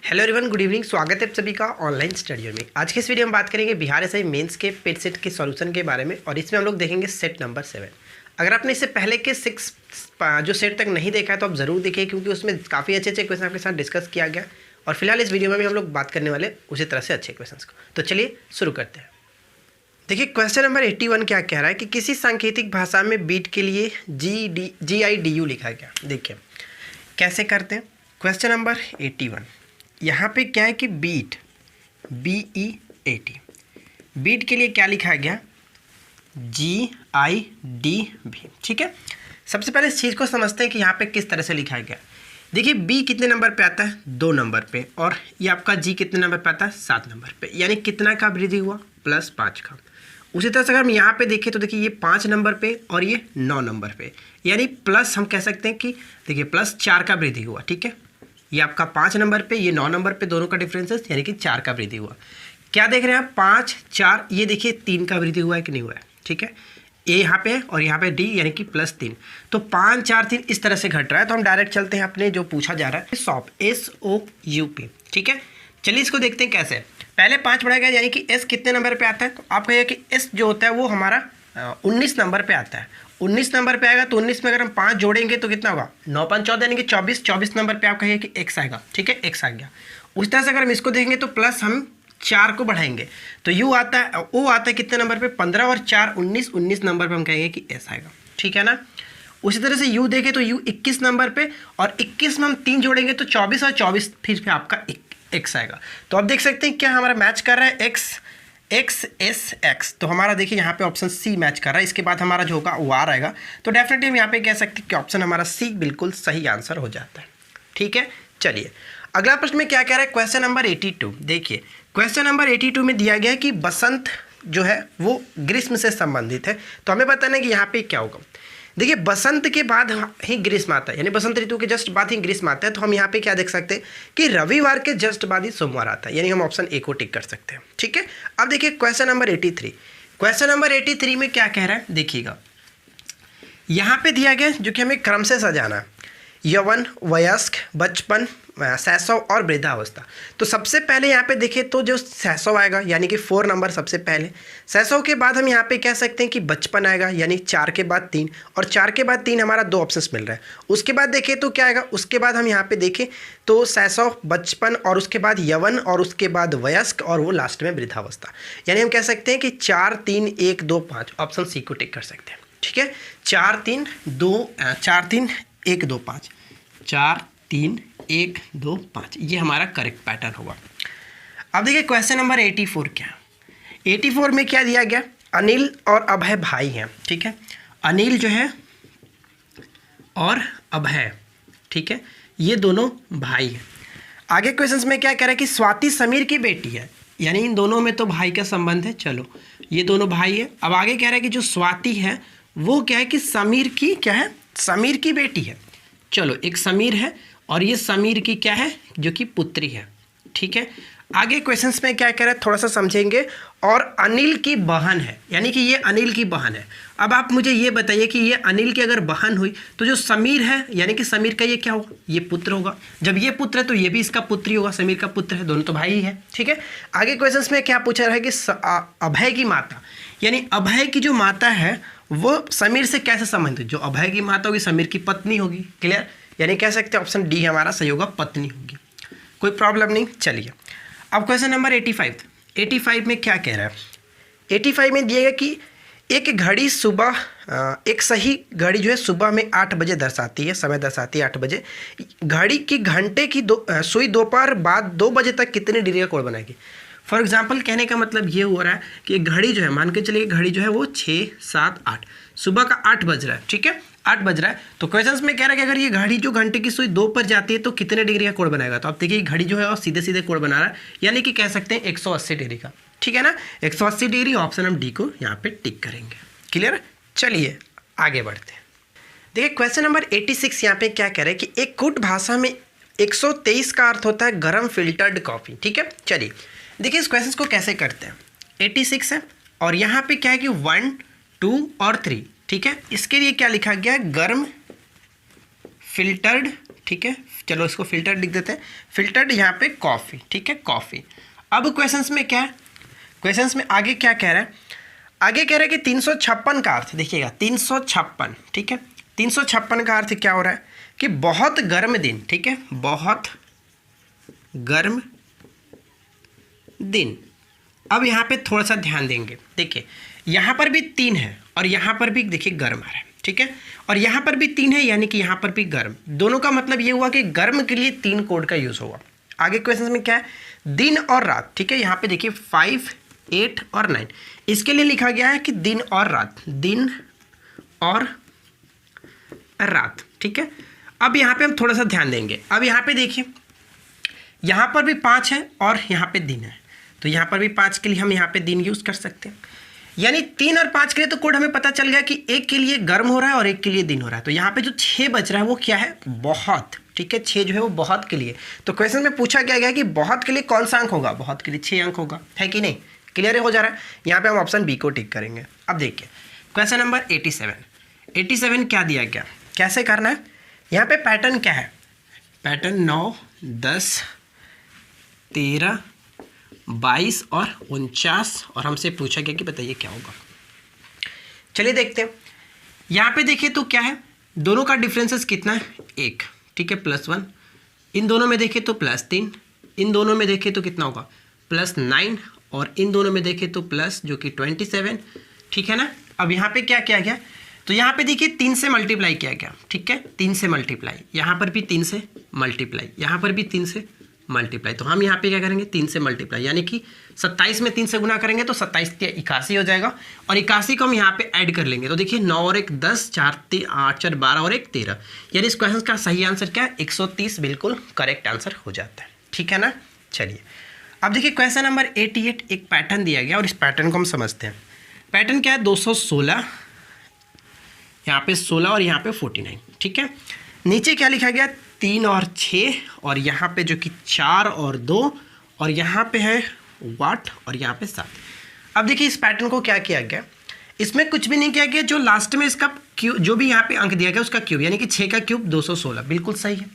Hello everyone, good evening. स्वागत है आप सभी का ऑनलाइन स्टडी में। आज के इस वीडियो में बात करेंगे बिहार एसआई मेंस के पेट सेट के सॉल्यूशन के बारे में, और इसमें हम लोग देखेंगे सेट नंबर 7। अगर आपने इससे पहले के 6 जो सेट तक नहीं देखा है तो आप ज़रूर देखिए, क्योंकि उसमें काफ़ी अच्छे अच्छे क्वेश्चन आपके साथ डिस्कस किया गया। और फिलहाल इस वीडियो में भी हम लोग बात करने वाले उसी तरह से अच्छे क्वेश्चन को। तो चलिए शुरू करते हैं। देखिए क्वेश्चन नंबर 81 क्या कह रहा है कि किसी सांकेतिक भाषा में बीट के लिए GIDU लिखा गया। देखिए कैसे करते हैं। क्वेश्चन नंबर 81 यहाँ पे क्या है कि बीट BEAT, बीट के लिए क्या लिखा गया GIDB। ठीक है, सबसे पहले इस चीज़ को समझते हैं कि यहाँ पे किस तरह से लिखा गया। देखिए B कितने नंबर पे आता है, 2 नंबर पे, और ये आपका G कितने नंबर पे आता है, 7 नंबर पे। यानी कितना का वृद्धि हुआ, +5 का। उसी तरह से अगर हम यहाँ पे देखें तो देखिए ये 5 नंबर पे और ये 9 नंबर पे, यानी प्लस हम कह सकते हैं कि देखिए +4 का वृद्धि हुआ। ठीक है, ये आपका 5 नंबर पे, ये 9 नंबर पे, दोनों का डिफरेंसेस यानी कि 4 का वृद्धि हुआ। क्या देख रहे हैं आप, 5 4, ये देखिए 3 का वृद्धि हुआ है कि नहीं हुआ है। ठीक है, ए यहाँ पे है और यहाँ पे D यानी कि +3, तो 5 4 3 इस तरह से घट रहा है। तो हम डायरेक्ट चलते हैं अपने जो पूछा जा रहा है SOUP। ठीक है, चलिए इसको देखते हैं कैसे। पहले 5 बढ़ा गया, यानी कि S कितने नंबर पे आता है, तो आप कहिए कि S जो होता है वो हमारा 19 नंबर पे आता है। 19 नंबर पे आएगा तो 19 में अगर हम 5 जोड़ेंगे तो कितना होगा, 9 5 14 यानी कि 24 नंबर पे आप कहिए कि X आएगा। ठीक है, X आ गया। उस तरह से अगर हम इसको देखेंगे तो प्लस हम 4 को बढ़ाएंगे तो U आता है, O आता है कितने नंबर पे, 15, और 4 19 नंबर पे हम कहेंगे कि S आएगा। ठीक है ना। उसी तरह से U देखें तो U 21 नंबर पे, और 21 में हम 3 जोड़ेंगे तो 24, और 24 फिर आपका X आएगा। तो आप देख सकते हैं क्या हमारा मैच कर रहा है X। तो हमारा देखिए यहाँ पे ऑप्शन C मैच कर रहा है। इसके बाद हमारा जो होगा वो R आएगा। तो डेफिनेटली हम यहाँ पे कह सकते हैं कि ऑप्शन हमारा C बिल्कुल सही आंसर हो जाता है। ठीक है, चलिए अगला प्रश्न में क्या कह रहा है, क्वेश्चन नंबर 82। देखिए क्वेश्चन नंबर 82 में दिया गया है कि बसंत जो है वो ग्रीष्म से संबंधित है। तो हमें बताना है कि यहाँ पे क्या होगा। देखिए बसंत के बाद ही ग्रीष्म आता है, यानी बसंत ऋतु के जस्ट बाद ही ग्रीष्म आता है। तो हम यहाँ पे क्या देख सकते हैं कि रविवार के जस्ट बाद ही सोमवार आता है, यानी हम ऑप्शन A को टिक कर सकते हैं। ठीक है, अब देखिए क्वेश्चन नंबर 83। क्वेश्चन नंबर 83 में क्या कह रहा है, देखिएगा यहाँ पे दिया गया जो कि हमें क्रम से सजाना है, यौवन, वयस्क, बचपन, शैशव और वृद्धावस्था। तो सबसे पहले यहाँ पे देखें तो जो शैशव आएगा यानी कि 4 नंबर सबसे पहले। शैशव के बाद हम यहाँ पे कह सकते हैं कि बचपन आएगा, यानी 4 के बाद 3, और 4 के बाद 3 हमारा 2 ऑप्शंस मिल रहा है। उसके बाद देखें तो क्या आएगा, उसके बाद हम यहाँ पे देखें तो शैशव, बचपन, और उसके बाद यौवन, और उसके बाद वयस्क, और वो लास्ट में वृद्धावस्था। यानी हम कह सकते हैं कि 4 3 1 2 5 ऑप्शन C को टिक कर सकते हैं। ठीक है, 4 3 1 2 5, 4 3 1 2 5, ये हमारा करेक्ट पैटर्न होगा। अब देखिए क्वेश्चन नंबर 84 क्या है। 84 में क्या दिया गया, अनिल और अभय भाई हैं। ठीक है, अनिल जो है और अभय, ठीक है, ये दोनों भाई हैं। आगे क्वेश्चंस में क्या कह रहा है कि स्वाति समीर की बेटी है, यानी इन दोनों में तो भाई का संबंध है। चलो ये दोनों भाई है। अब आगे कह रहा है कि जो स्वाति है वो क्या है कि समीर की क्या है, समीर की बेटी है। चलो एक समीर है और ये समीर की क्या है, जो कि पुत्री है। ठीक है, आगे क्वेश्चंस में क्या कह रहा है थोड़ा सा समझेंगे। और अनिल की बहन है, यानी कि ये अनिल की बहन है। अब आप मुझे ये बताइए कि ये अनिल की अगर बहन हुई तो जो समीर है यानी कि समीर का ये क्या होगा, ये पुत्र होगा। जब ये पुत्र है तो ये भी इसका पुत्र ही होगा, समीर का पुत्र है, दोनों तो भाई ही है। ठीक है, आगे क्वेश्चंस में क्या पूछा रहा है कि अभय की माता, यानी अभय की जो माता है वो समीर से कैसे संबंधित, जो अभय की माता होगी समीर की पत्नी होगी। क्लियर, यानी कह सकते हैं ऑप्शन D हमारा सही होगा, पत्नी होगी। कोई प्रॉब्लम नहीं। चलिए अब क्वेश्चन नंबर 85 में क्या कह रहा है। 85 में दिया गया कि एक घड़ी सुबह, एक सही घड़ी जो है सुबह में 8 बजे दर्शाती है, समय दर्शाती है 8 बजे। घड़ी की घंटे की सुई दोपहर बाद 2 बजे तक कितने डिग्री का कोण बनाएगी। फॉर एग्जाम्पल कहने का मतलब ये हो रहा है कि घड़ी जो है, मान के चलिए घड़ी जो है वो 6 7 8, सुबह का 8 बज रहा है। ठीक है, 8 बज रहा है। तो क्वेश्चंस में कह रहा है कि अगर ये घड़ी जो घंटे की सुई 2 पर जाती है तो कितने डिग्री का कोण बनाएगा। तो आप देखिए घड़ी जो है और सीधे सीधे कोण बना रहा है, यानी कि कह सकते हैं 180 डिग्री का। ठीक है ना, 180 डिग्री, ऑप्शन हम D को यहाँ पे टिक करेंगे। क्लियर, चलिए आगे बढ़ते हैं। देखिए क्वेश्चन नंबर 86 यहाँ पे क्या कह रहा है कि एक कुट भाषा में 123 का अर्थ होता है गर्म फिल्टर्ड कॉफ़ी। ठीक है, चलिए देखिए इस क्वेश्चन को कैसे करते हैं। 86 है और यहाँ पे क्या है कि 1 2 और 3। ठीक है, इसके लिए क्या लिखा गया है, गर्म फिल्टर्ड ठीक है, चलो इसको फिल्टर्ड लिख देते हैं, फिल्टर्ड यहाँ पे कॉफ़ी, ठीक है, कॉफ़ी। अब क्वेश्चंस में क्या है, क्वेश्चंस में आगे क्या कह रहा है, आगे कह रहा है कि 356 का अर्थ देखिएगा, 356, ठीक है, 356 का अर्थ क्या हो रहा है कि बहुत गर्म दिन, ठीक है, बहुत गर्म दिन। अब यहाँ पे थोड़ा सा ध्यान देंगे, देखिए यहाँ पर भी 3 है और यहाँ पर भी देखिए गर्म आ रहा है, ठीक है, और यहाँ पर भी 3 है यानी कि यहाँ पर भी गर्म, दोनों का मतलब ये हुआ कि गर्म के लिए 3 कोड का यूज़ होगा। आगे क्वेश्चन में क्या है, दिन और रात, ठीक है, यहाँ पे देखिए 5, 8 और 9, इसके लिए लिखा गया है कि दिन और रात, दिन और रात, ठीक है। अब यहाँ पे हम थोड़ा सा ध्यान देंगे, अब यहाँ पे देखिए यहाँ पर भी 5 है और यहाँ पे दिन है, तो यहाँ पर भी 5 के लिए हम यहाँ पे दिन यूज़ कर सकते हैं, यानी 3 और 5 के लिए तो कोड हमें पता चल गया कि एक के लिए गर्म हो रहा है और एक के लिए दिन हो रहा है। तो यहाँ पे जो 6 बच रहा है वो क्या है, बहुत, ठीक है, 6 जो है वो बहुत के लिए। तो क्वेश्चन में पूछा गया कि बहुत के लिए कौन सा अंक होगा, बहुत के लिए 6 अंक होगा, है कि नहीं, क्लियर हो जा रहा है। यहाँ पे हम ऑप्शन बी को टिक करेंगे। अब देखिए क्वेश्चन नंबर 87 क्या दिया गया, कैसे करना है, यहाँ पे पैटर्न क्या है, पैटर्न 9, 10, 13, 22 और 49 और हमसे पूछा गया कि बताइए क्या होगा। चलिए देखते हैं, यहाँ पे देखिए तो क्या है, दोनों का डिफरेंसेस कितना है, 1, ठीक है, +1, इन दोनों में देखें तो +3, इन दोनों में देखें तो कितना होगा +9 और इन दोनों में देखें तो प्लस जो कि 27, ठीक है ना। अब यहाँ पे क्या किया गया, तो यहाँ पे देखिए 3 से मल्टीप्लाई किया गया, ठीक है, 3 से मल्टीप्लाई, यहाँ पर भी 3 से मल्टीप्लाई, यहाँ पर भी 3 से मल्टीप्लाई, तो हम यहाँ पे क्या करेंगे 3 से मल्टीप्लाई, यानी कि 27 में 3 से गुना करेंगे तो 27 × 81 हो जाएगा और 81 को हम यहाँ पे ऐड कर लेंगे, तो देखिए 9 और 1 10, 4 3 8 4 12 और 1 13, यानी इस क्वेश्चन का सही आंसर क्या है 130, बिल्कुल करेक्ट आंसर हो जाता है, ठीक है ना। चलिए अब देखिए क्वेश्चन नंबर 88, एक पैटर्न दिया गया और इस पैटर्न को हम समझते हैं। पैटर्न क्या है, 216, यहाँ पे 16 और यहाँ पे 49, ठीक है। नीचे क्या लिखा गया, 3 और 6 और यहाँ पे जो कि 4 और 2 और यहाँ पे है वाट और यहाँ पे 7। अब देखिए इस पैटर्न को क्या किया गया, इसमें कुछ भी नहीं किया गया, जो लास्ट में इसका क्यूब, जो भी यहाँ पे अंक दिया गया उसका क्यूब, यानी कि 6 का क्यूब 216, बिल्कुल सही है।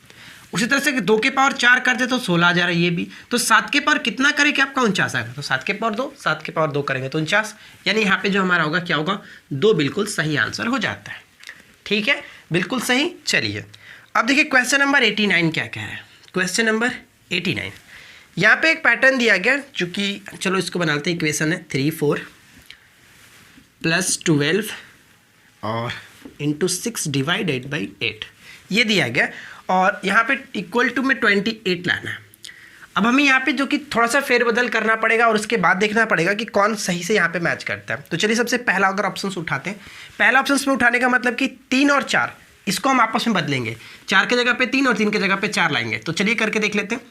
उसी तरह से 2 के पावर 4 कर दे तो 16 आ जा रहा है ये भी, तो 7 के पावर कितना करे कि आपका 49 आएगा, तो 7 के पावर 2, 7 के पावर 2 करेंगे तो 49, यानी यहाँ पे जो हमारा होगा क्या होगा 2, बिल्कुल सही आंसर हो जाता है, ठीक है, बिल्कुल सही। चलिए अब देखिए क्वेश्चन नंबर 89 क्या कह रहा है, क्वेश्चन नंबर 89, यहाँ पे एक पैटर्न दिया गया जो कि चलो इसको बनाते हैं, इक्वेशन है 3 4 + 12 और × 6 / 8 ये दिया गया और यहाँ पे इक्वल टू में 28 लाना है। अब हमें यहाँ पे जो कि थोड़ा सा फेरबदल करना पड़ेगा और उसके बाद देखना पड़ेगा कि कौन सही से यहाँ पे मैच करता है। तो चलिए सबसे पहला अगर ऑप्शन उठाते हैं, पहला ऑप्शन में उठाने का मतलब कि 3 और 4 इसको हम आपस में बदलेंगे, 4 की जगह पे 3 और 3 की जगह पे 4 लाएंगे। तो चलिए करके देख लेते हैं,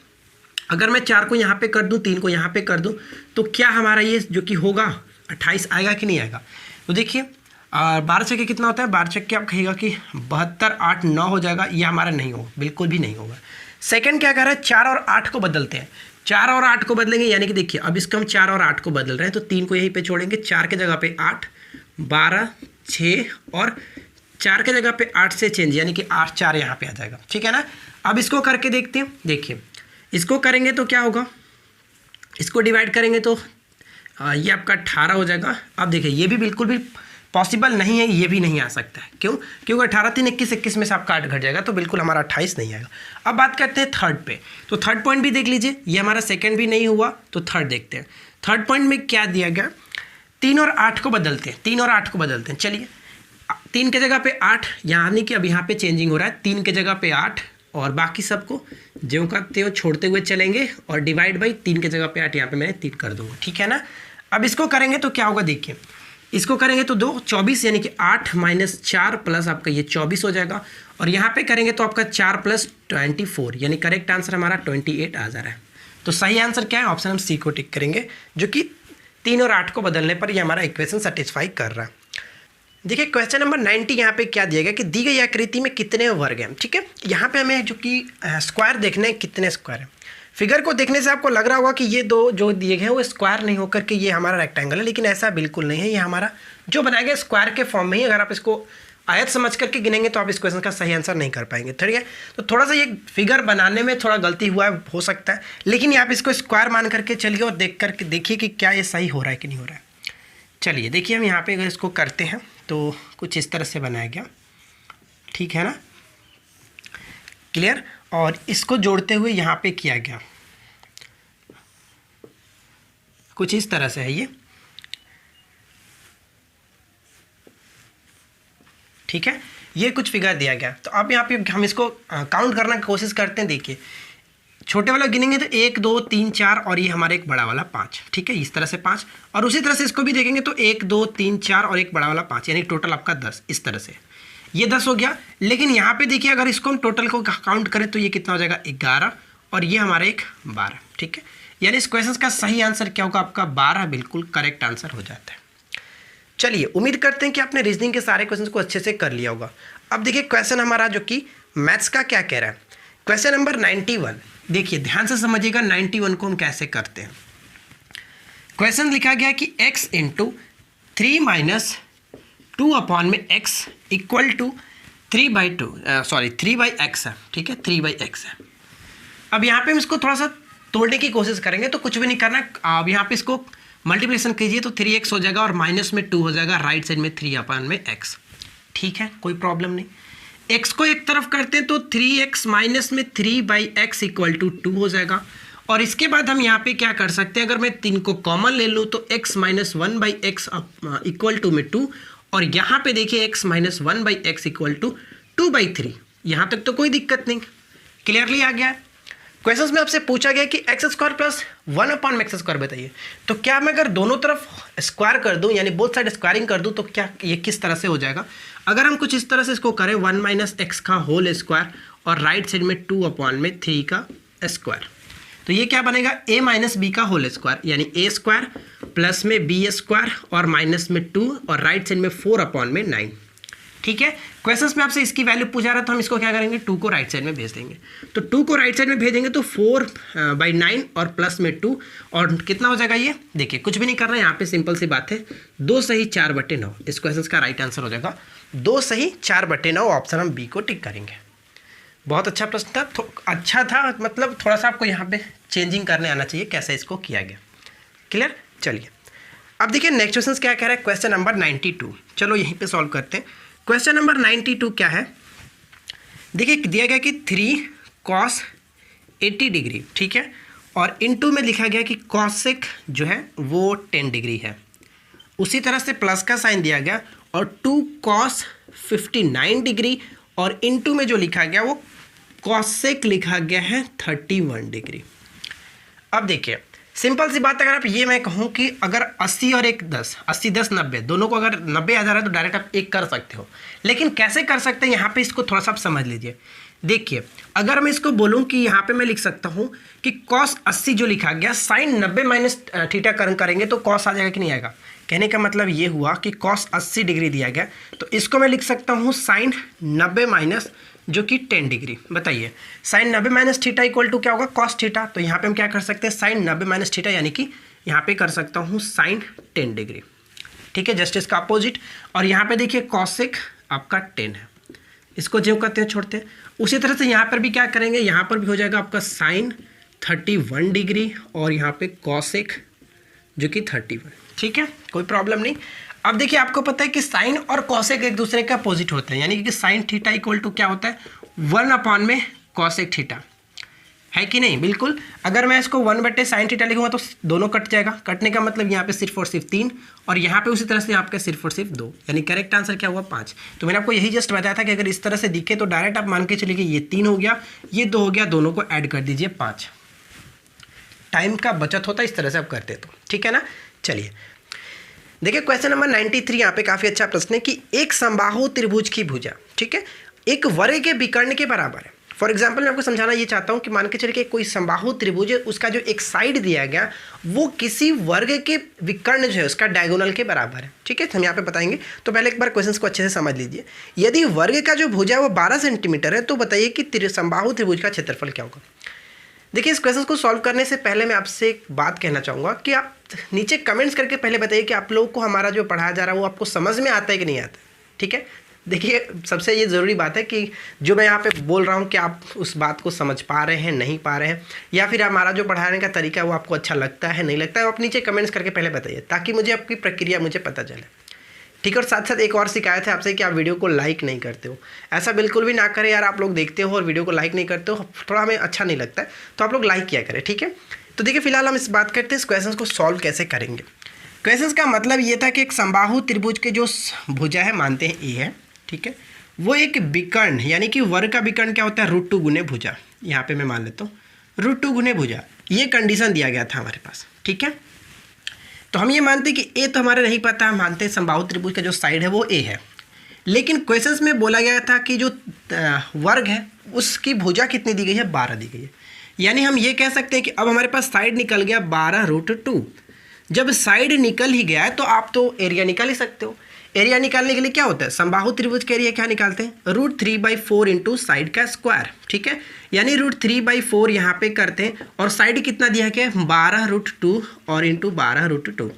अगर मैं 4 को यहाँ पे कर दूँ, 3 को यहाँ पे कर दूँ, तो क्या हमारा ये जो कि होगा 28 आएगा कि नहीं आएगा। तो देखिए 12 छक्के कितना होता है, 12 छक्के आप कहिएगा कि 72 8 9 हो जाएगा, ये हमारा नहीं होगा, बिल्कुल भी नहीं होगा। सेकंड क्या कर रहा है, 4 और 8 को बदलते हैं, 4 और 8 को बदलेंगे, यानी कि देखिए अब इसको हम 4 और 8 को बदल रहे हैं, तो 3 को यहीं पे छोड़ेंगे, 4 के जगह पे 8 12 6 और 4 के जगह पे 8 से चेंज, यानी कि 8 4 यहाँ पे आ जाएगा, ठीक है ना। अब इसको करके देखते हैं, देखिए इसको करेंगे तो क्या होगा, इसको डिवाइड करेंगे तो ये आपका 18 हो जाएगा। अब देखिए ये भी बिल्कुल भी पॉसिबल नहीं है, ये भी नहीं आ सकता है, क्यों, क्योंकि 18 3 21 21 में से आपका 8 घट जाएगा, तो बिल्कुल हमारा 28 नहीं आएगा। अब बात करते हैं थर्ड पे, तो थर्ड पॉइंट भी देख लीजिए, ये हमारा सेकंड भी नहीं हुआ, तो थर्ड देखते हैं। थर्ड पॉइंट में क्या दिया गया, 3 और 8 को बदलते हैं, 3 और 8 को बदलते हैं। चलिए 3 के जगह पे 8, यानी कि अब यहाँ पे चेंजिंग हो रहा है, 3 के जगह पे 8 और बाकी सबको ज्यों का त्यों छोड़ते हुए चलेंगे और डिवाइड बाई 3 के जगह पे 8 यहाँ पे मैं 3 कर दूंगा, ठीक है ना। अब इसको करेंगे तो क्या होगा, देखिए इसको करेंगे तो 2 24, यानी कि 8 - 4 प्लस आपका ये 24 हो जाएगा, और यहाँ पे करेंगे तो आपका 4 + 24, यानी करेक्ट आंसर हमारा 28 आ जा रहा है। तो सही आंसर क्या है, ऑप्शन हम सी को टिक करेंगे, जो कि 3 और 8 को बदलने पर ये हमारा इक्वेशन सेटिस्फाई कर रहा है। देखिए क्वेश्चन नंबर 90 यहाँ पे क्या दिया गया कि दी गई आकृति में कितने वर्ग हैं, ठीक है। यहाँ पे हमें जो कि स्क्वायर देखने हैं, कितने स्क्वायर हैं। फिगर को देखने से आपको लग रहा होगा कि ये दो जो दिए गए हैं वो स्क्वायर नहीं होकर के ये हमारा रेक्टेंगल है, लेकिन ऐसा बिल्कुल नहीं है, ये हमारा जो बनाया गया स्क्वायर के फॉर्म में ही। अगर आप इसको आयत समझ करके गिनेंगे तो आप इस क्वेश्चन का सही आंसर नहीं कर पाएंगे, ठीक है। तो थोड़ा सा ये फिगर बनाने में थोड़ा गलती हुआ है, हो सकता है, लेकिन आप इसको स्क्वायर मान करके चलिए और देख करके देखिए कि क्या ये सही हो रहा है कि नहीं हो रहा है। चलिए देखिए हम यहाँ पे अगर इसको करते हैं तो कुछ इस तरह से बनाया गया, ठीक है ना, क्लियर। और इसको जोड़ते हुए यहाँ पे किया गया कुछ इस तरह से है ये, ठीक है। ये कुछ फिगर दिया गया। तो अब यहाँ पे हम इसको काउंट करने की कोशिश करते हैं। देखिए छोटे वाला गिनेंगे तो 1 2 3 4 और ये हमारा एक बड़ा वाला 5, ठीक है, इस तरह से 5। और उसी तरह से इसको भी देखेंगे तो 1 2 3 4 और एक बड़ा वाला 5, यानी टोटल आपका 10, इस तरह से ये 10 हो गया। लेकिन यहाँ पे देखिए अगर इसको हम टोटल को काउंट करें तो ये कितना हो जाएगा 11 और ये हमारा एक 12, ठीक है। यानी इस क्वेश्चन का सही आंसर क्या होगा आपका 12, बिल्कुल करेक्ट आंसर हो जाता है। चलिए उम्मीद करते हैं कि आपने रीजनिंग के सारे क्वेश्चन को अच्छे से कर लिया होगा। अब देखिए क्वेश्चन हमारा जो कि मैथ्स का क्या कह रहा है, क्वेश्चन नंबर 91। देखिए ध्यान से समझिएगा 91 को हम कैसे करते हैं। क्वेश्चन लिखा गया कि x इंटू 3 माइनस 2 अपॉन में x इक्वल टू 3/x है, ठीक है, 3/x है। अब यहाँ पे हम इसको थोड़ा सा तोड़ने की कोशिश करेंगे, तो कुछ भी नहीं करना। अब यहाँ पे इसको मल्टीप्लिकेशन कीजिए तो 3x हो जाएगा और माइनस में 2 हो जाएगा, राइट साइड में 3 अपॉन में x, ठीक है, कोई प्रॉब्लम नहीं। x को एक तरफ करते हैं तो 3x माइनस में 3/x इक्वल टू 2 हो जाएगा। और इसके बाद हम यहाँ पे क्या कर सकते हैं, अगर मैं 3 को कॉमन ले लूँ तो x minus 1/x equal to में 2, और यहाँ पे देखिए x minus 1/x equal to 2/3। यहाँ तक तो कोई दिक्कत नहीं, क्लियरली आ गया। क्वेश्चन में आपसे पूछा गया कि x स्क्वायर प्लस 1 अपॉन में x स्क्वायर बताइए। तो क्या मैं अगर दोनों तरफ स्क्वायर कर दूं, यानी बोथ साइड स्क्वायरिंग कर दूं, तो क्या ये किस तरह से हो जाएगा। अगर हम कुछ इस तरह से इसको करें 1 माइनस एक्स का होल स्क्वायर और राइट साइड में 2 अपॉन में 3 का स्क्वायर, तो ये क्या बनेगा a माइनस बी का होल स्क्वायर, यानी a स्क्वायर प्लस में b स्क्वायर और माइनस में 2 और राइट साइड में 4 अपॉन में 9, ठीक है। क्वेश्चंस में आपसे इसकी वैल्यू पूछा रहा था, हम इसको क्या करेंगे 2 को राइट साइड में भेज देंगे। तो 2 को राइट साइड में भेजेंगे तो 4/9 और प्लस में 2 और कितना हो जाएगा ये, देखिए कुछ भी नहीं करना है, यहाँ पे सिंपल सी बात है, 2 सही 4/9 इस क्वेश्चन का राइट आंसर हो जाएगा। 2 सही 4/9 ऑप्शन हम बी को टिक करेंगे। बहुत अच्छा प्रश्न था, अच्छा था, मतलब थोड़ा सा आपको यहाँ पे चेंजिंग करने आना चाहिए कैसे इसको किया गया, क्लियर। चलिए अब देखिए नेक्स्ट क्वेश्चन क्या कह रहा है, क्वेश्चन नंबर 92। चलो यहीं पे सॉल्व करते हैं। क्वेश्चन नंबर 92 क्या है, देखिए दिया गया कि 3 cos 80 डिग्री, ठीक है, और इनटू में लिखा गया कि cosec जो है वो 10 डिग्री है। उसी तरह से प्लस का साइन दिया गया और 2 cos 59 डिग्री और इनटू में जो लिखा गया वो cosec लिखा गया है 31 डिग्री। अब देखिए सिंपल सी बात, अगर आप ये मैं कहूँ कि अगर 80 और एक 10, 80 10 90, दोनों को अगर 90 आ जा रहा है तो डायरेक्ट आप एक कर सकते हो, लेकिन कैसे कर सकते हैं यहाँ पे इसको थोड़ा सा आप समझ लीजिए। देखिए अगर मैं इसको बोलूँ कि यहाँ पे मैं लिख सकता हूँ कि cos 80 जो लिखा गया साइन 90 माइनस थीटा करेंगे तो cos आ जाएगा कि नहीं आएगा। कहने का मतलब ये हुआ कि cos 80 डिग्री दिया गया तो इसको मैं लिख सकता हूँ साइन 90 माइनस जो कि 10 डिग्री। बताइए sine 90 minus theta equal to क्या होगा cos थीटा। तो यहाँ पे हम क्या कर सकते हैं साइन 90 माइनस थीटा, यानी कि यहाँ पे कर सकता हूँ साइन 10 डिग्री, ठीक है, जस्ट इसका अपोजिट। और यहाँ पे देखिए cosec आपका 10 है, इसको जो कहते हैं छोड़ते हैं। उसी तरह से यहाँ पर भी क्या करेंगे, यहाँ पर भी हो जाएगा आपका साइन 31 डिग्री और यहाँ पे cosec जो कि 31, ठीक है, कोई प्रॉब्लम नहीं। अब देखिए आपको पता है कि साइन और cosec एक दूसरे का अपोजिट होते हैं, यानी कि साइन थीटा इक्वल टू क्या होता है 1 अपॉन में cosec थीटा, है कि नहीं। बिल्कुल, अगर मैं इसको 1/sin थीटा लिखूंगा तो दोनों कट जाएगा। कटने का मतलब यहाँ पे सिर्फ और सिर्फ 3 और यहाँ पे उसी तरह से आपका सिर्फ और सिर्फ 2, यानी करेक्ट आंसर क्या हुआ 5। तो मैंने आपको यही जस्ट बताया था कि अगर इस तरह से दिखे तो डायरेक्ट आप मान के चलिए कि ये 3 हो गया, ये 2 हो गया, दोनों को ऐड कर दीजिए 5। टाइम का बचत होता है इस तरह से आप करते तो, ठीक है ना। चलिए देखिए क्वेश्चन नंबर 93 यहाँ पे काफ़ी अच्छा प्रश्न है कि एक समबाहु त्रिभुज की भुजा, ठीक है, एक वर्ग के विकर्ण के बराबर है। फॉर एग्जाम्पल मैं आपको समझाना ये चाहता हूँ कि मान के चलिए कि कोई समबाहु त्रिभुज है, उसका जो एक साइड दिया गया वो किसी वर्ग के विकर्ण जो है उसका डायगोनल के बराबर है, ठीक है, तो हम यहाँ पे बताएंगे। तो पहले एक बार क्वेश्चन को अच्छे से समझ लीजिए। यदि वर्ग का जो भुजा है वो 12 सेंटीमीटर है तो बताइए कि समबाहु त्रिभुज का क्षेत्रफल क्या होगा। देखिए इस क्वेश्चन को सॉल्व करने से पहले मैं आपसे एक बात कहना चाहूँगा कि आप नीचे कमेंट्स करके पहले बताइए कि आप लोगों को हमारा जो पढ़ाया जा रहा है वो आपको समझ में आता है कि नहीं आता, ठीक है। देखिए सबसे ये ज़रूरी बात है कि जो मैं यहाँ पे बोल रहा हूँ कि आप उस बात को समझ पा रहे हैं, नहीं पा रहे हैं, या फिर हमारा जो पढ़ाने का तरीका है वो आपको अच्छा लगता है, नहीं लगता है, आप नीचे कमेंट्स करके पहले बताइए ताकि मुझे आपकी प्रक्रिया मुझे पता चले। ठीक है। और साथ साथ एक और शिकायत है आपसे कि आप वीडियो को लाइक नहीं करते हो। ऐसा बिल्कुल भी ना करें यार, आप लोग देखते हो और वीडियो को लाइक नहीं करते हो, थोड़ा हमें अच्छा नहीं लगता है, तो आप लोग लाइक किया करें। ठीक है। तो देखिए फिलहाल हम इस बात करते हैं इस क्वेश्चन को सॉल्व कैसे करेंगे। क्वेश्चन का मतलब ये था कि एक समबाहु त्रिभुज के जो भुजा है, मानते हैं ए है, ठीक है, वो एक विकर्ण यानी कि वर्ग का विकर्ण क्या होता है, √2 गुने भुजा। यहाँ पे मैं मान लेता हूँ √2 गुने भुजा, ये कंडीशन दिया गया था हमारे पास। ठीक है। तो हम ये मानते हैं कि ए तो हमारे नहीं पता, हम मानते हैं समबाहु त्रिभुज का जो साइड है वो ए है, लेकिन क्वेश्चंस में बोला गया था कि जो वर्ग है उसकी भुजा कितनी दी गई है, 12 दी गई है। यानी हम ये कह सकते हैं कि अब हमारे पास साइड निकल गया 12√2। जब साइड निकल ही गया है तो आप तो एरिया निकाल ही सकते हो। एरिया निकालने के लिए क्या होता है, समबाहु त्रिभुज के एरिया क्या निकालते हैं, √3/4 इंटू साइड का स्क्वायर। ठीक है। यानी √3/4 यहाँ पे करते हैं और साइड कितना दिया है, 12√2 और इंटू 12√2।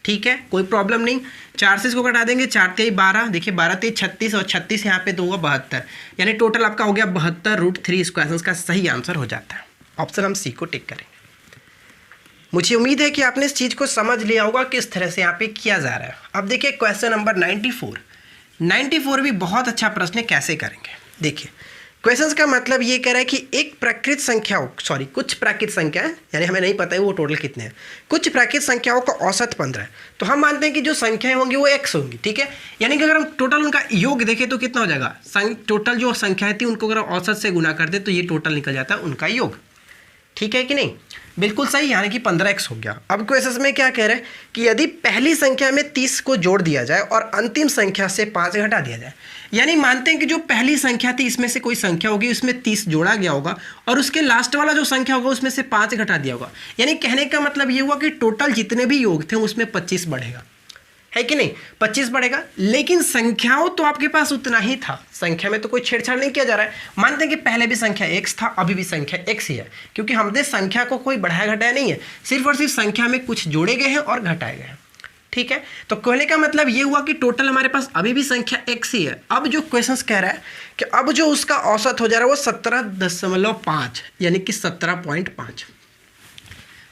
ठीक है, कोई प्रॉब्लम नहीं। 4 से इसको घटा देंगे, 4 × 12, देखिए 12 × 36 और 36 यहाँ पे तो हुआ 72, यानी टोटल आपका हो गया 72√3। इस क्वेश्चन का सही आंसर हो जाता है। ऑप्शन हम सी को टिक करेंगे। मुझे उम्मीद है कि आपने इस चीज़ को समझ लिया होगा किस तरह से यहाँ पे किया जा रहा है। अब देखिए क्वेश्चन नंबर 94 भी बहुत अच्छा प्रश्न है, कैसे करेंगे। देखिए क्वेश्चन का मतलब ये कह रहा है कि एक प्राकृत संख्याओं कुछ प्राकृत संख्या है, यानी हमें नहीं पता है वो टोटल कितने हैं, कुछ प्राकृत संख्याओं का औसत 15 है। तो हम मानते हैं कि जो संख्याएं होंगी वो x होंगी। ठीक है। यानी कि अगर हम टोटल उनका योग देखें तो कितना हो जाएगा, टोटल जो संख्याएं थी उनको अगर औसत से गुना कर दे तो ये टोटल निकल जाता है उनका योग। ठीक है कि नहीं, बिल्कुल सही, यानी कि 15x हो गया। अब क्वेश्चन में क्या कह रहे हैं कि यदि पहली संख्या में 30 को जोड़ दिया जाए और अंतिम संख्या से 5 घटा दिया जाए, यानी मानते हैं कि जो पहली संख्या थी इसमें से कोई संख्या होगी, उसमें 30 जोड़ा गया होगा और उसके लास्ट वाला जो संख्या होगा उसमें से 5 घटा दिया होगा। यानी कहने का मतलब ये हुआ कि टोटल जितने भी योग थे उसमें 25 बढ़ेगा, है कि नहीं, 25 बढ़ेगा। लेकिन संख्याओं तो आपके पास उतना ही था, संख्या में तो कोई छेड़छाड़ नहीं किया जा रहा है। मानते हैं कि पहले भी संख्या x था, अभी भी संख्या x ही है, क्योंकि हमने संख्या को कोई बढ़ाया घटाया नहीं है, सिर्फ और सिर्फ संख्या में कुछ जोड़े गए हैं और घटाए गए हैं। ठीक है। तो कहने का मतलब ये हुआ कि टोटल हमारे पास अभी भी संख्या x ही है। अब जो क्वेश्चन कह रहा है कि अब जो उसका औसत हो जा रहा है वो 17.5 यानी कि 17.5।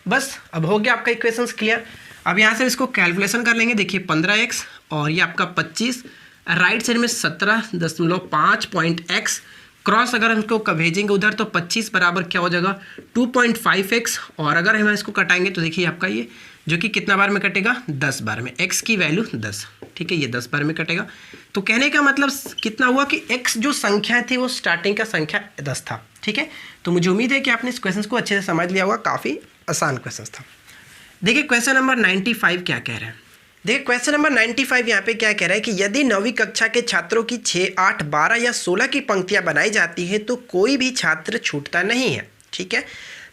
बस अब हो गया आपका इक्वेशन क्लियर। अब यहाँ से इसको कैलकुलेशन कर लेंगे। देखिए 15x और ये आपका 25, राइट साइड में 17.5 क्रॉस अगर हम इसको भेजेंगे उधर तो 25 बराबर क्या हो जाएगा 2.5x, और अगर हम इसको कटाएंगे तो देखिए आपका ये जो कि कितना बार में कटेगा, 10 बार में, x की वैल्यू 10। ठीक है, ये 10 बार में कटेगा। तो कहने का मतलब कितना हुआ कि x जो संख्या थी वो स्टार्टिंग का संख्या 10 था। ठीक है। तो मुझे उम्मीद है कि आपने इस क्वेश्चन को अच्छे से समझ लिया होगा, काफ़ी आसान क्वेश्चन था। देखिए क्वेश्चन नंबर 95 क्या कह रहे हैं। देखिए क्वेश्चन नंबर 95 यहाँ पे क्या कह रहा है कि यदि 9वीं कक्षा के छात्रों की 6, 8, 12 या 16 की पंक्तियाँ बनाई जाती है तो कोई भी छात्र छूटता नहीं है। ठीक है।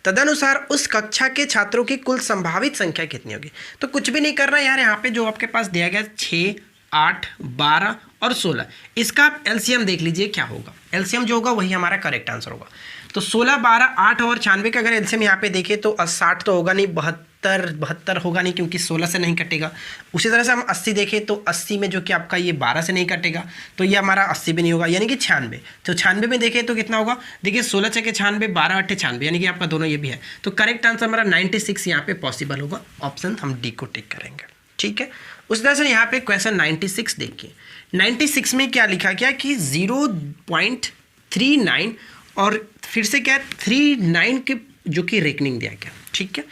तदनुसार उस कक्षा के छात्रों की कुल संभावित संख्या कितनी होगी। तो कुछ भी नहीं करना यार, यहाँ पे जो आपके पास दिया गया 6, 8, 12 और 16, इसका आप एलसीएम देख लीजिए क्या होगा। एलसीएम जो होगा वही हमारा करेक्ट आंसर होगा। तो 16, 12, 8 और 96 का अगर एलसीएम यहाँ पे देखें तो 60 तो होगा नहीं, 72 होगा नहीं क्योंकि 16 से नहीं कटेगा। उसी तरह से हम 80 देखें तो 80 में जो कि आपका ये 12 से नहीं कटेगा तो ये हमारा 80 भी नहीं होगा, यानी कि 96। तो 96 में देखें तो कितना होगा, देखिए 16 × 96, 12 × 8 96, यानी कि आपका दोनों ये भी है। तो करेक्ट आंसर हमारा 96 यहाँ पे पॉसिबल होगा। ऑप्शन हम डी को टिक करेंगे। ठीक है। उस तरह से यहाँ पे क्वेश्चन 96 देखिए। 96 में क्या लिखा गया कि 0.39 और फिर से क्या 39 के जो कि रेकनिंग दिया गया। ठीक है।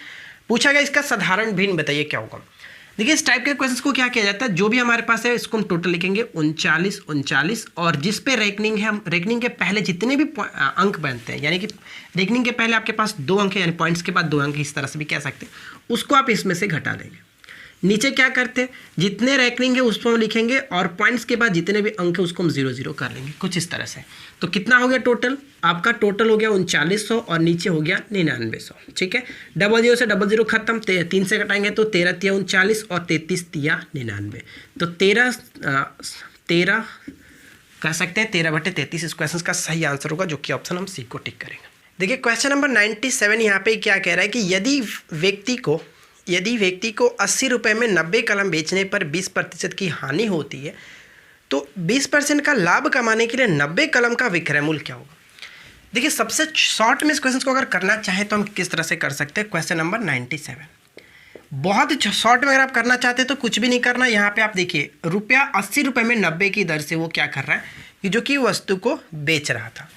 पूछा गया इसका साधारण भिन्न बताइए क्या होगा। देखिए इस टाइप के क्वेश्चंस को क्या किया जाता है, जो भी हमारे पास है इसको हम टोटल लिखेंगे 39 और जिस पे रेकनिंग है हम रेकनिंग के पहले जितने भी अंक बनते हैं, यानी कि रेकनिंग के पहले आपके पास 2 अंक है, यानी पॉइंट्स के बाद 2 अंक, इस तरह से भी कह सकते हैं, उसको आप इसमें से घटा देंगे। नीचे क्या करते हैं, जितने रैंकिंग है उसको हम लिखेंगे और पॉइंट्स के बाद जितने भी अंक है उसको हम 0 कर लेंगे, कुछ इस तरह से। तो कितना हो गया टोटल, आपका टोटल हो गया 3900 और नीचे हो गया 9900। ठीक है, 00 से 00 खत्म, 3 से घटाएंगे तो 13 × 39 और 33 × 99, तो 13 कह सकते हैं 13/33 इस क्वेश्चन का सही आंसर होगा, जो कि ऑप्शन हम सी को टिक करेंगे। देखिए क्वेश्चन नंबर 97 यहाँ पे क्या कह रहा है कि यदि व्यक्ति को 80 रुपये में 90 कलम बेचने पर 20% की हानि होती है तो 20% का लाभ कमाने के लिए 90 कलम का विक्रय मूल्य क्या होगा? देखिए सबसे शॉर्ट में इस क्वेश्चन को अगर करना चाहे तो हम किस तरह से कर सकते हैं। क्वेश्चन नंबर 97 बहुत ही शॉर्ट में अगर आप करना चाहते हैं तो कुछ भी नहीं करना। यहाँ पे आप देखिए ₹80 में 90 की दर से वो क्या कर रहा है कि जो कि वस्तु को बेच रहा था।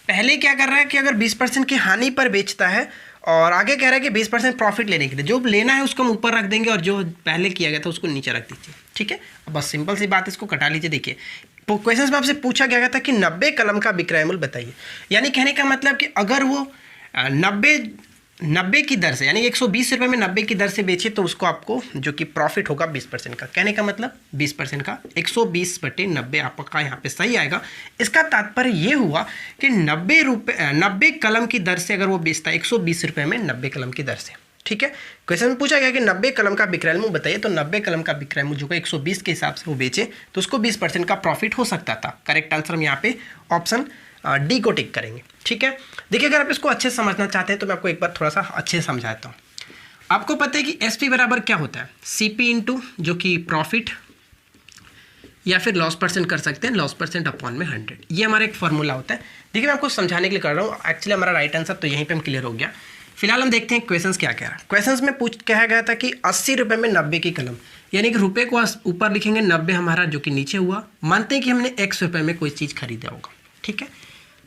पहले क्या कर रहा है कि अगर 20% की हानि पर बेचता है और आगे कह रहा है कि 20% प्रॉफिट लेने के लिए जो लेना है उसको हम ऊपर रख देंगे और जो पहले किया गया था उसको नीचे रख दीजिए। ठीक है, अब बस सिंपल सी बात, इसको कटा लीजिए। देखिए क्वेश्चन में आपसे पूछा गया था कि 90 कलम का विक्रय मूल्य बताइए, यानी कहने का मतलब कि अगर वो 90 की दर से यानी 120 रुपये में 90 की दर से बेचे तो उसको आपको जो कि प्रॉफिट होगा 20% का। कहने का मतलब 20% का 120/90 आपका यहाँ पे सही आएगा। इसका तात्पर्य ये हुआ कि 90 कलम की दर से अगर वो बेचता है 120 रुपये में 90 कलम की दर से। ठीक है, क्वेश्चन में पूछा गया कि 90 कलम का विक्रय मूल्य बताइए, तो 90 कलम का विक्रय मूल्य जो कि 120 के हिसाब से वो बेचे तो उसको 20% का प्रॉफिट हो सकता था। करेक्ट आंसर हम यहाँ पे ऑप्शन डी को टिक करेंगे। ठीक है, देखिए अगर आप इसको अच्छे से समझना चाहते हैं तो मैं आपको एक बार थोड़ा सा अच्छे से समझाता हूँ। आपको पता है कि एसपी बराबर क्या होता है, सीपी इंटू जो कि प्रॉफिट या फिर लॉस परसेंट कर सकते हैं, लॉस परसेंट अपॉन में 100। ये हमारा एक फॉर्मूला होता है। देखिए मैं आपको समझाने के लिए कर रहा हूँ, एक्चुअली हमारा राइट आंसर तो यहीं पर हम क्लियर हो गया। फिलहाल हम देखते हैं क्वेश्चन क्या कह रहा है। क्वेश्चन में कहा गया था कि 80 रुपये में 90 की कलम, यानी कि रुपये को ऊपर लिखेंगे, 90 हमारा जो कि नीचे हुआ। मानते हैं कि हमने x रुपये में कोई चीज़ खरीदा होगा। ठीक है,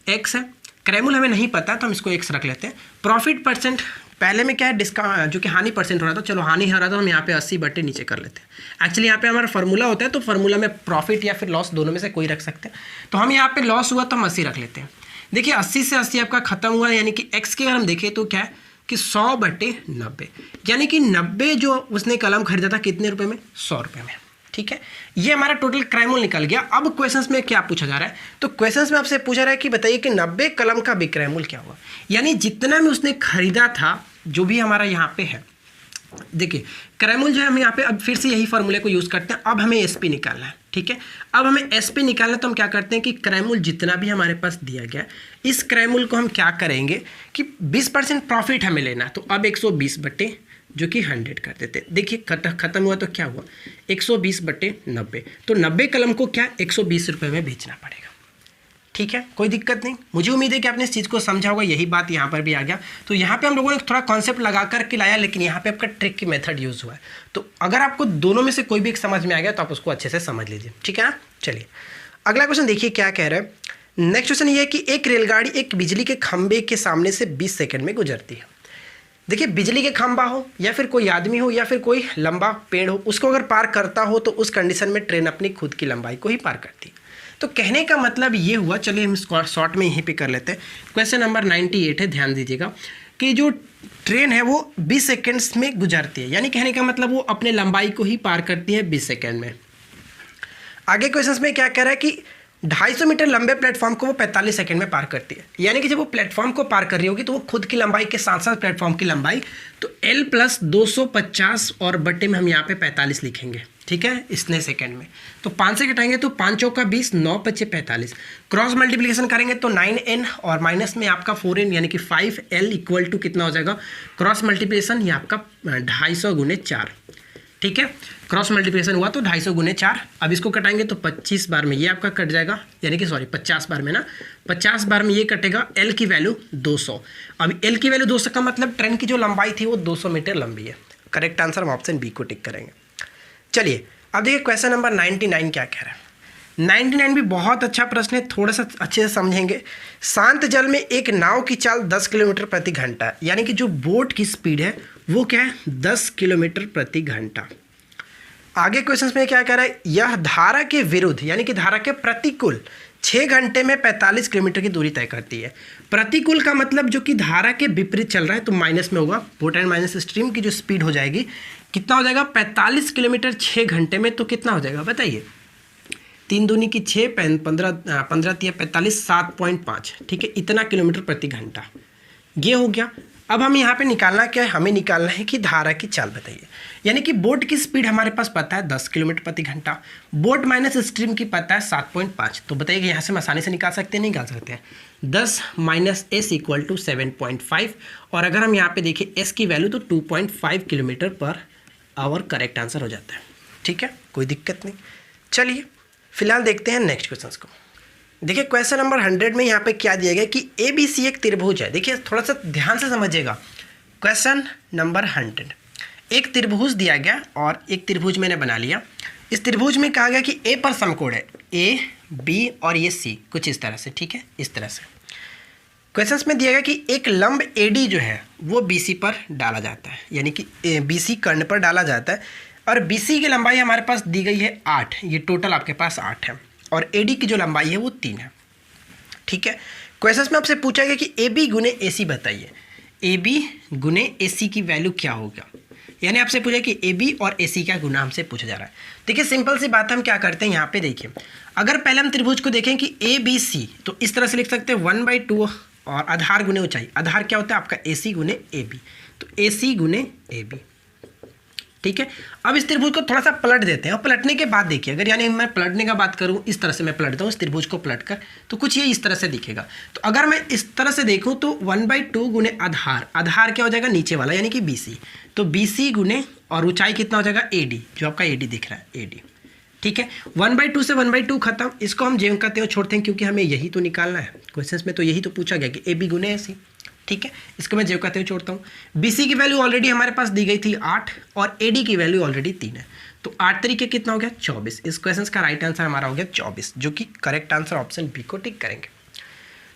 x है, क्रय मूल्य हमें नहीं पता तो हम इसको x रख लेते हैं। प्रॉफिट परसेंट पहले में क्या है, डिस्काउंट जो कि हानि परसेंट हो रहा था, चलो हानि हो रहा था हम यहाँ पे 80 नीचे कर लेते हैं। एक्चुअली यहाँ पे हमारा फॉर्मूला होता है तो फॉर्मूला में प्रॉफिट या फिर लॉस दोनों में से कोई रख सकते हैं। तो हम यहाँ पे लॉस हुआ तो हम 80 रख लेते हैं। देखिए 80 से 80 आपका खत्म हुआ, यानी कि x के अगर हम देखें तो क्या है कि 100/90, यानी कि 90 जो उसने कलम खरीदा था कितने रुपए में, 100 रुपये में। ठीक है, ये हमारा टोटल क्रय मूल्य निकल गया। अब क्वेश्चंस में क्या पूछा जा रहा है, तो क्वेश्चंस में आपसे पूछा रहा है कि बताइए कि 90 कलम का विक्रय मूल्य क्या हुआ, यानी जितना में उसने खरीदा था जो भी हमारा यहाँ पे है। देखिए क्रय मूल्य जो है हम यहाँ पे अब फिर से यही फॉर्मूले को यूज़ करते हैं। अब हमें एसपी निकालना है। ठीक है, अब हमें एसपी निकालना है तो हम क्या करते हैं कि क्रय मूल्य जितना भी हमारे पास दिया गया इस क्रय मूल्य को हम क्या करेंगे कि 20% प्रॉफिट हमें लेना है। तो अब 120 जो कि 100 कर देते। देखिए खत्म हुआ तो क्या हुआ 120/90, तो 90 कलम को क्या 120 रुपये में बेचना पड़ेगा। ठीक है, कोई दिक्कत नहीं। मुझे उम्मीद है कि आपने इस चीज़ को समझा होगा, यही बात यहाँ पर भी आ गया। तो यहाँ पे हम लोगों ने थोड़ा कॉन्सेप्ट लगा करके लाया, लेकिन यहाँ पे आपका ट्रिक की मेथड यूज़ हुआ है। तो अगर आपको दोनों में से कोई भी एक समझ में आ गया तो आप उसको अच्छे से समझ लीजिए। ठीक है ना, चलिए अगला क्वेश्चन देखिए क्या कह रहा है। नेक्स्ट क्वेश्चन ये है कि एक रेलगाड़ी एक बिजली के खंभे के सामने से 20 सेकेंड में गुजरती है। देखिए बिजली के खंभा हो या फिर कोई आदमी हो या फिर कोई लंबा पेड़ हो, उसको अगर पार करता हो तो उस कंडीशन में ट्रेन अपनी खुद की लंबाई को ही पार करती है। तो कहने का मतलब ये हुआ, चलिए हम शॉर्ट में यहीं पे कर लेते हैं। क्वेश्चन नंबर 98 है, ध्यान दीजिएगा कि जो ट्रेन है वो 20 सेकेंड्स में गुजरती है, यानी कहने का मतलब वो अपने लंबाई को ही पार करती है 20 सेकेंड में। आगे क्वेश्चन में क्या कह रहा है कि 250 मीटर लंबे प्लेटफॉर्म को वो 45 सेकंड में पार करती है, यानी कि जब वो प्लेटफॉर्म को पार कर रही होगी तो वो खुद की लंबाई के साथ साथ प्लेटफॉर्म की लंबाई, तो L + 250 और बट्टे में हम यहाँ पे 45 लिखेंगे। ठीक है, इतने सेकंड में, तो 5 से घटाएंगे तो 5 चौका 20, 9 पच्चे 45, क्रॉस मल्टीप्लिकेशन करेंगे तो 9n और माइनस में आपका 4n यानी कि 5L इक्वल टू कितना हो जाएगा, क्रॉस मल्टीप्लिकेशन ये आपका 250 × 4। ठीक है, क्रॉस मल्टीप्लिकेशन हुआ तो 250 × 4। अब इसको कटाएंगे तो 25 बार में ये आपका कट जाएगा, यानी कि 50 बार में ना, 50 बार में ये कटेगा। L की वैल्यू 200। अब L की वैल्यू 200 का मतलब ट्रेन की जो लंबाई थी वो 200 मीटर लंबी है। करेक्ट आंसर हम ऑप्शन बी को टिक करेंगे। चलिए अब देखिए क्वेश्चन नंबर 99 क्या कह रहा है। 99 भी बहुत अच्छा प्रश्न है, थोड़ा सा अच्छे से समझेंगे। शांत जल में एक नाव की चाल 10 किलोमीटर प्रति घंटा, यानी कि जो बोट की स्पीड है वो क्या है 10 किलोमीटर प्रति घंटा। आगे क्वेश्चन में क्या कह रहा है, यह धारा के विरुद्ध यानी कि धारा के प्रतिकूल 6 घंटे में 45 किलोमीटर की दूरी तय करती है। प्रतिकूल का मतलब जो कि धारा के विपरीत चल रहा है तो माइनस में होगा, बोट एंड माइनस स्ट्रीम की जो स्पीड हो जाएगी कितना हो जाएगा 45 किलोमीटर 6 घंटे में, तो कितना हो जाएगा बताइए, 3 दूनी की 6, 15 तिया 45, 7.5। ठीक है, इतना किलोमीटर प्रति घंटा ये हो गया। अब हम यहाँ पे निकालना क्या है, हमें निकालना है कि धारा की चाल बताइए, यानी कि बोट की स्पीड हमारे पास पता है 10 किलोमीटर प्रति घंटा, बोट माइनस स्ट्रीम की पता है 7.5। तो बताइए कि यहाँ से हम आसानी से निकाल सकते हैं, नहीं निकाल सकते हैं। 10 - s = 7.5, और अगर हम यहाँ पे देखें s की वैल्यू तो 2.5 kilometre per hour correct answer हो जाता है। ठीक है, कोई दिक्कत नहीं। चलिए फिलहाल देखते हैं नेक्स्ट क्वेश्चन को। देखिए क्वेश्चन नंबर 100 में यहाँ पे क्या दिया गया कि ABC एक त्रिभुज है। देखिए थोड़ा सा ध्यान से समझिएगा। क्वेश्चन नंबर 100, एक त्रिभुज दिया गया और एक त्रिभुज मैंने बना लिया। इस त्रिभुज में कहा गया कि A पर समकोण है AB और ये C, कुछ इस तरह से, ठीक है, इस तरह से। क्वेश्चंस में दिया गया कि एक लंब AD जो है वो BC पर डाला जाता है, यानी कि BC कर्ण पर डाला जाता है और BC की लंबाई हमारे पास दी गई है 8, ये टोटल आपके पास 8 है और AD की जो लंबाई है वो 3 है, ठीक है। क्वेश्चंस में आपसे पूछा गया कि AB गुने AC बताइए, AB गुने AC की वैल्यू क्या होगा, यानी आपसे पूछा कि AB और AC का गुना हमसे पूछा जा रहा है। देखिए सिंपल सी बात हम क्या करते हैं यहाँ पे, देखिए अगर पहले हम त्रिभुज को देखें कि ABC, तो इस तरह से लिख सकते हैं 1/2 और आधार गुने ऊंचाई। आधार क्या होता है आपका AC गुने AB, तो AC गुने AB, ठीक है। अब इस त्रिभुज को थोड़ा सा पलट देते हैं और पलटने के बाद देखिए, अगर यानी मैं पलटने का बात करूं, इस तरह से मैं पलटता हूं इस त्रिभुज को पलट कर, तो कुछ ये इस तरह से दिखेगा। तो अगर मैं इस तरह से देखूं तो 1/2 गुने आधार, आधार क्या हो जाएगा नीचे वाला यानी कि BC, तो BC गुने और ऊंचाई कितना हो जाएगा AD, जो आपका AD दिख रहा है AD, ठीक है। 1/2 से 1/2 खत्म, इसको हम जो कहते हैं छोड़ते हैं क्योंकि हमें यही तो निकालना है। क्वेश्चन में तो यही तो पूछा गया कि AB गुने AC, ठीक है, इसको मैं जो कहते हुए छोड़ता हूँ। BC की वैल्यू ऑलरेडी हमारे पास दी गई थी 8 और AD की वैल्यू ऑलरेडी 3 है, तो 8 तरीके कितना हो गया 24। इस क्वेश्चन का राइट आंसर हमारा हो गया 24, जो कि करेक्ट आंसर ऑप्शन बी को टिक करेंगे।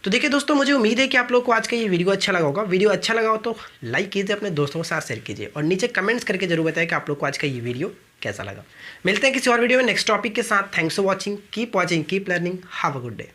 तो देखिए दोस्तों, मुझे उम्मीद है कि आप लोग को आज का ये वीडियो अच्छा लगा होगा। वीडियो अच्छा लगा हो तो लाइक कीजिए, अपने दोस्तों के साथ शेयर कीजिए और नीचे कमेंट्स करके जरूर बताएं कि आप लोग को आज का ये वीडियो कैसा लगा। मिलते हैं किसी और वीडियो में नेक्स्ट टॉपिक के साथ। Thanks for watching, keep watching, keep learning, have a good day.